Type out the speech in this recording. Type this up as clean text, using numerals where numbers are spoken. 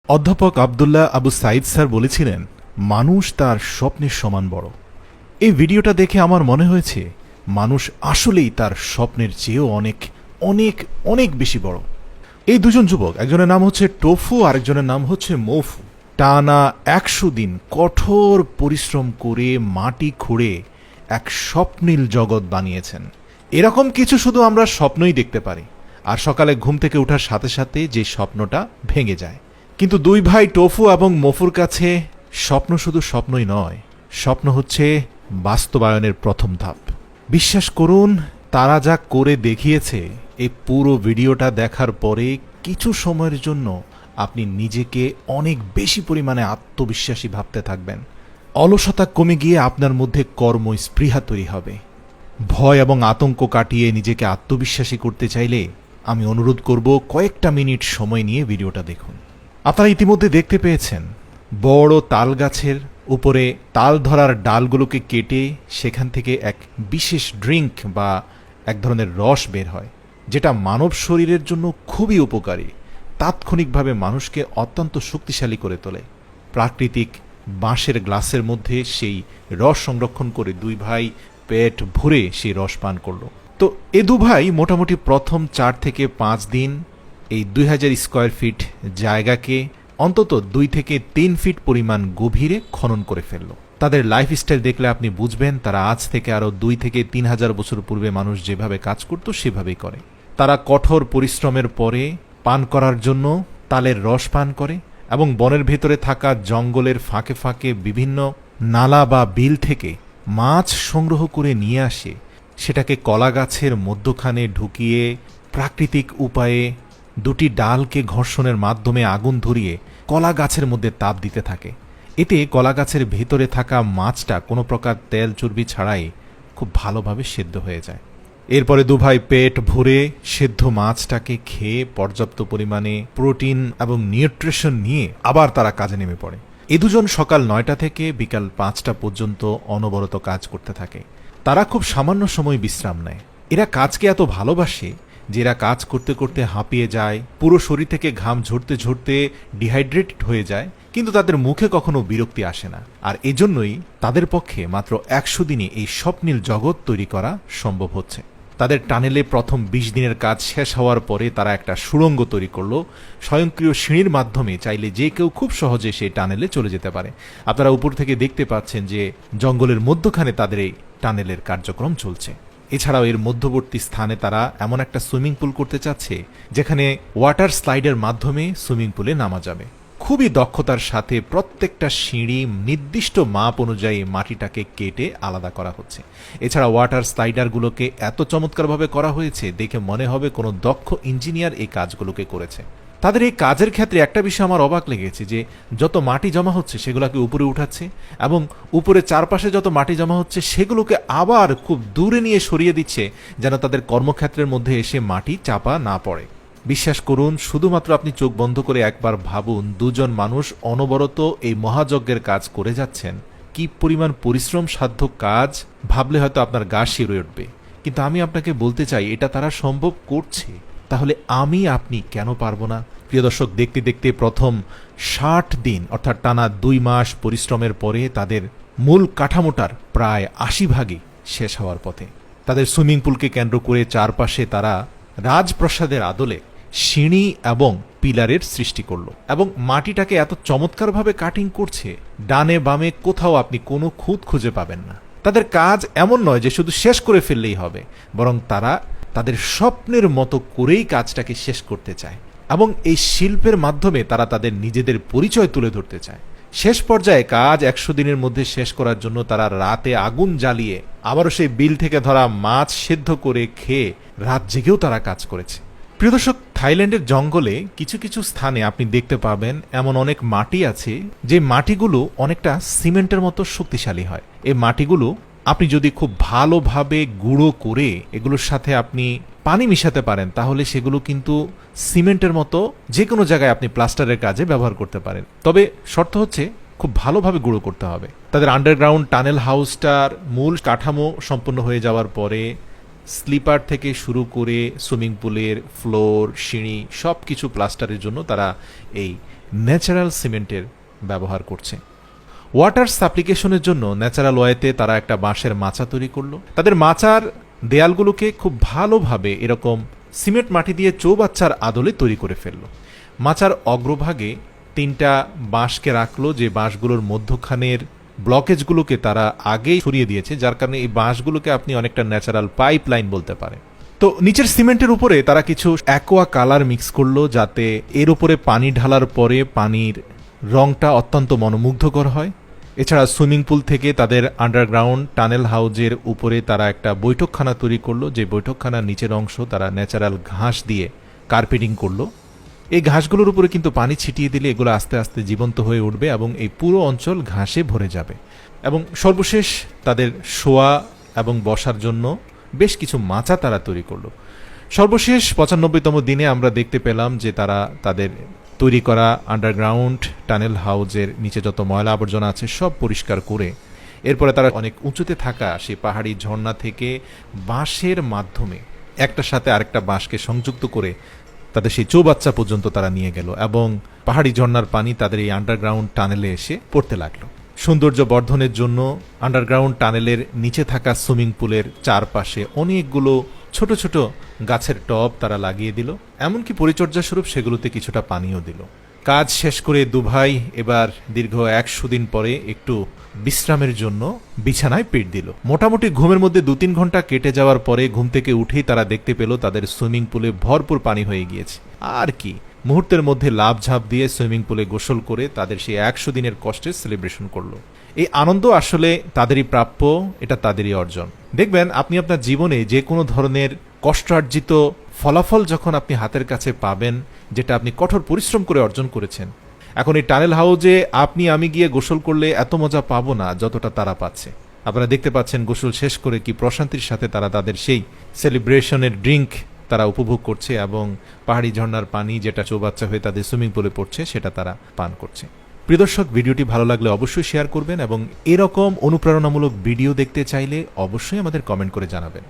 অধ্যাপক আবদুল্লাহ আবু সাঈদ স্যার বলেছিলেন, মানুষ তার স্বপ্নের সমান বড়। এই ভিডিওটা দেখে আমার মনে হয়েছে মানুষ আসলেই তার স্বপ্নের চেয়েও অনেক অনেক অনেক বেশি বড়। এই দুজন যুবক, একজনের নাম হচ্ছে টোফু, আরেকজনের নাম হচ্ছে মৌফু, টানা ১০০ দিন কঠোর পরিশ্রম করে মাটি খুঁড়ে এক স্বপ্নীল জগৎ বানিয়েছেন। এরকম কিছু শুধু আমরা স্বপ্নই দেখতে পারি, আর সকালে ঘুম থেকে ওঠার সাথে সাথে যে স্বপ্নটা ভেঙে যায়। কিন্তু দুই ভাই টোফু এবং মফুর কাছে স্বপ্ন শুধু স্বপ্নই নয়, স্বপ্ন হচ্ছে বাস্তবায়নের প্রথম ধাপ। বিশ্বাস করুন, তারা যা করে দেখিয়েছে, এই পুরো ভিডিওটা দেখার পরে কিছু সময়ের জন্য আপনি নিজেকে অনেক বেশি পরিমাণে আত্মবিশ্বাসী ভাবতে থাকবেন। অলসতা কমে গিয়ে আপনার মধ্যে কর্মস্পৃহা তৈরি হবে। ভয় এবং আতঙ্ক কাটিয়ে নিজেকে আত্মবিশ্বাসী করতে চাইলে আমি অনুরোধ করব কয়েকটা মিনিট সময় নিয়ে ভিডিওটা দেখুন। আপনারা ইতিমধ্যে দেখতে পেয়েছেন বড় তাল গাছের উপরে তাল ধরার ডালগুলোকে কেটে সেখান থেকে এক বিশেষ ড্রিঙ্ক বা এক ধরনের রস বের হয়, যেটা মানব শরীরের জন্য খুবই উপকারী, তাৎক্ষণিকভাবে মানুষকে অত্যন্ত শক্তিশালী করে তোলে। প্রাকৃতিক বাঁশের গ্লাসের মধ্যে সেই রস সংরক্ষণ করে দুই ভাই পেট ভরে সেই রস পান করল। তো এ দু ভাই মোটামুটি প্রথম ৪ থেকে ৫ দিন এই ২০০০ স্কোয়ার ফিট জায়গাকে অন্তত ২ থেকে ৩ ফিট পরিমাণ গভীরে খনন করে ফেলল। তাদের লাইফস্টাইল দেখলে আপনি বুঝবেন তারা আজ থেকে আরও ২ থেকে ৩,০০০ বছর পূর্বে মানুষ যেভাবে কাজ করত সেভাবেই করে। তারা কঠোর পরিশ্রমের পরে পান করার জন্য তালের রস পান করে এবং বনের ভেতরে থাকা জঙ্গলের ফাঁকে ফাঁকে বিভিন্ন নালা বা বিল থেকে মাছ সংগ্রহ করে নিয়ে আসে, সেটাকে কলা গাছের মধ্যখানে ঢুকিয়ে প্রাকৃতিক উপায়ে দুটি ডালকে ঘর্ষণের মাধ্যমে আগুন ধরিয়ে কলা গাছের মধ্যে তাপ দিতে থাকে। এতে কলা গাছের ভেতরে থাকা মাছটা কোনো প্রকার তেল চর্বি ছাড়াই খুব ভালোভাবে সেদ্ধ হয়ে যায়। এরপরে দুভাই পেট ভরে সেদ্ধ মাছটাকে খেয়ে পর্যাপ্ত পরিমাণে প্রোটিন এবং নিউট্রিশন নিয়ে আবার তারা কাজে নেমে পড়ে। এ দুজন সকাল ৯টা থেকে বিকাল ৫টা পর্যন্ত অনবরত কাজ করতে থাকে। তারা খুব সামান্য সময় বিশ্রাম নেয়। এরা কাজকে এত ভালোবাসে যে এরা কাজ করতে করতে হাঁপিয়ে যায়, পুরো শরীর থেকে ঘাম ঝরতে ঝরতে ডিহাইড্রেটেড হয়ে যায়, কিন্তু তাদের মুখে কখনো বিরক্তি আসে না। আর এজন্যই তাদের পক্ষে মাত্র ১০০ দিনে এই স্বপ্নীল জগৎ তৈরি করা সম্ভব হচ্ছে। তাদের টানেলে প্রথম ২০ দিনের কাজ শেষ হওয়ার পরে তারা একটা সুড়ঙ্গ তৈরি করলো। স্বয়ংক্রিয় সিঁড়ির মাধ্যমে চাইলে যে কেউ খুব সহজে সেই টানেলে চলে যেতে পারে। আপনারা উপর থেকে দেখতে পাচ্ছেন যে জঙ্গলের মধ্যখানে তাদের এই টানেলের কার্যক্রম চলছে। এছাড়াও এর মধ্যবর্তী স্থানে তারা এমন একটা সুইমিং পুল করতে চাচ্ছে যেখানে ওয়াটার স্লাইডের মাধ্যমে সুইমিং পুলে নামা যাবে। খুবই দক্ষতার সাথে প্রত্যেকটা সিঁড়ি নির্দিষ্ট মাপ অনুযায়ী মাটিটাকে কেটে আলাদা করা হচ্ছে। এছাড়া ওয়াটার স্লাইডারগুলোকে এত চমৎকারভাবে করা হয়েছে দেখে মনে হবে কোনো দক্ষ ইঞ্জিনিয়ার এই কাজগুলোকে করেছে। তাদের এই কাজের ক্ষেত্রে একটা বিষয় আমার অবাক লেগেছে যে যত মাটি জমা হচ্ছে সেগুলোকে উপরে উঠাচ্ছে এবং উপরে চারপাশে যত মাটি জমা হচ্ছে সেগুলোকে আবার খুব দূরে নিয়ে সরিয়ে দিচ্ছে যেন তাদের কর্মক্ষেত্রের মধ্যে এসে মাটি চাপা না পড়ে। বিশ্বাস করুন, শুধুমাত্র আপনি চোখ বন্ধ করে একবার ভাবুন, দুজন মানুষ অনবরত এই মহাযজ্ঞের কাজ করে যাচ্ছেন। কি পরিমাণ পরিশ্রম সাধ্য কাজ ভাবলে হয়তো আপনার গা শিউরে উঠবে। কিন্তু আমি আপনাকে বলতে চাই এটা তারা সম্ভব করছে, তাহলে আপনি কেন পারবো না? প্রিয় দর্শক, দেখতে দেখতে প্রথম ৬০ দিন অর্থাৎ টানা ২ মাস পরিশ্রমের পরে তাদের মূল কাঠামোটার প্রায় ৮০ ভাগই শেষ হওয়ার পথে। তাদের সুইমিং পুলকে কেন্দ্র করে চারপাশে তারা রাজপ্রাসাদের আদলে সিঁড়ি এবং পিলারের সৃষ্টি করলো এবং মাটিটাকে এত চমৎকারভাবে কাটিং করছে, ডানে বামে কোথাও আপনি কোনো খুঁত খুঁজে পাবেন না। তাদের কাজ এমন নয় যে শুধু শেষ করে ফেললেই হবে, বরং তারা তাদের স্বপ্নের মতো করেই কাজটাকে শেষ করতে চায় এবং এই শিল্পের মাধ্যমে তারা তাদের নিজেদের পরিচয় তুলে ধরতে চায়। শেষ পর্যায়ে কাজ ১০০ দিনের মধ্যে শেষ করার জন্য তারা রাতে আগুন জ্বালিয়ে আবারও সেই বিল থেকে ধরা মাছ সেদ্ধ করে খেয়ে রাত জেগেও তারা কাজ করেছে। প্রিয় দর্শক, থাইল্যান্ডের জঙ্গলে কিছু কিছু স্থানে আপনি দেখতে পাবেন এমন অনেক মাটি আছে যে মাটিগুলো অনেকটা সিমেন্টের মতো শক্তিশালী হয়। এই মাটিগুলো আপনি যদি খুব ভালোভাবে গুঁড়ো করে এগুলোর সাথে আপনি পানি মিশাতে পারেন তাহলে সেগুলো কিন্তু সিমেন্টের মতো যে কোনো জায়গায় আপনি প্লাস্টারের কাজে ব্যবহার করতে পারেন। তবে শর্ত হচ্ছে খুব ভালোভাবে গুঁড়ো করতে হবে। তাদের আন্ডারগ্রাউন্ড টানেল হাউসটার মূল কাঠামো সম্পূর্ণ হয়ে যাওয়ার পরে স্লিপার থেকে শুরু করে সুইমিং পুলের ফ্লোর, সিঁড়ি সব কিছু প্লাস্টারের জন্য তারা এই ন্যাচারাল সিমেন্টের ব্যবহার করছে। ওয়াটার সাপ্লিকেশনের জন্য ন্যাচারাল ওয়েতে তারা একটা বাঁশের মাচা তৈরি করলো। তাদের মাচার দেয়ালগুলোকে খুব ভালোভাবে এরকম সিমেন্ট মাটি দিয়ে চৌবাচ্চার আদলে তৈরি করে ফেললো। মাচার অগ্রভাগে 3টা বাঁশকে রাখলো, যে বাঁশগুলোর মধ্যখানের ব্লকেজগুলোকে তারা আগেই সরিয়ে দিয়েছে, যার কারণে এই বাঁশগুলোকে আপনি অনেকটা ন্যাচারাল পাইপ লাইন বলতে পারেন। তো নিচের সিমেন্টের উপরে তারা কিছু অ্যাকোয়া কালার মিক্স করলো, যাতে এর উপরে পানি ঢালার পরে পানির রংটা অত্যন্ত মনোমুগ্ধকর হয়। এছাড়া সুইমিং পুল থেকে তাদের আন্ডারগ্রাউন্ড টানেল হাউজের উপরে তারা একটা বৈঠকখানা তৈরি করলো, যে বৈঠকখানার নিচের অংশ তারা ন্যাচারাল ঘাস দিয়ে কার্পেটিং করলো। এই ঘাসগুলোর উপরে কিন্তু পানি ছিটিয়ে দিলে এগুলো আস্তে আস্তে জীবন্ত হয়ে উঠবে এবং এই পুরো অঞ্চল ঘাসে ভরে যাবে। এবং সর্বশেষ তাদের শোয়া এবং বসার জন্য বেশ কিছু মাচা তারা তৈরি করলো। সর্বশেষ 95তম দিনে আমরা দেখতে পেলাম যে তারা তাদের তৈরি করা আন্ডারগ্রাউন্ড টানেল হাউজের নিচে যত ময়লা আবর্জনা আছে সব পরিষ্কার করে এরপরে তারা অনেক উঁচুতে থাকা সেই পাহাড়ি ঝর্ণা থেকে বাঁশের মাধ্যমে একটার সাথে আরেকটা বাঁশকে সংযুক্ত করে তাদের সেই চৌবাচ্চা পর্যন্ত তারা নিয়ে গেল এবং পাহাড়ি ঝর্ণার পানি তাদের এই আন্ডারগ্রাউন্ড টানেলে এসে পড়তে লাগলো। সৌন্দর্য বর্ধনের জন্য আন্ডারগ্রাউন্ড টানেলের নিচে থাকা সুইমিং পুলের চারপাশে অনেকগুলো ছোট ছোট গাছের টব তারা লাগিয়ে দিল, এমনকি পরিচর্যা স্বরূপ সেগুলোতে কিছুটা পানিও দিল। কাজ শেষ করে দুভাই এবার দীর্ঘ 100 দিন পরে একটু বিশ্রামের জন্য বিছানায় পিঠ দিল। মোটামুটি ঘুমের মধ্যে 2-3 ঘন্টা কেটে যাওয়ার পরে ঘুম থেকে উঠেই তারা দেখতে পেল তাদের সুইমিং পুলে ভরপুর পানি হয়ে গিয়েছে। আর কি, মুহূর্তের মধ্যে লাফ ঝাঁপ দিয়ে সুইমিং পুলে গোসল করে তাদের সেই 100 দিনের কষ্টের সেলিব্রেশন করলো। এই আনন্দ আসলে তাদেরই প্রাপ্য, এটা তাদেরই অর্জন। দেখবেন আপনি আপনার জীবনে যে কোনো ধরনের কষ্টার্জিত ফলাফল যখন আপনি হাতের কাছে পাবেন, যেটা আপনি কঠোর পরিশ্রম করে অর্জন করেছেন, এখন এই টানেল হাউজে আমি গিয়ে গোসল করলে এত মজা পাবো না যতটা তারা পাচ্ছে। আপনারা দেখতে পাচ্ছেন গোসল শেষ করে কি প্রশান্তির সাথে তারা তাদের সেই সেলিব্রেশনের ড্রিঙ্ক তারা উপভোগ করছে এবং পাহাড়ি ঝর্ণার পানি যেটা চৌবাচ্চা হয়ে তাদের সুইমিং পুলে পড়ছে সেটা তারা পান করছে। প্রিয় দর্শক, ভিডিওটি ভালো লাগলে অবশ্যই শেয়ার করবেন এবং এরকম অনুপ্রেরণামূলক ভিডিও দেখতে চাইলে অবশ্যই আমাদের কমেন্ট করে জানাবেন।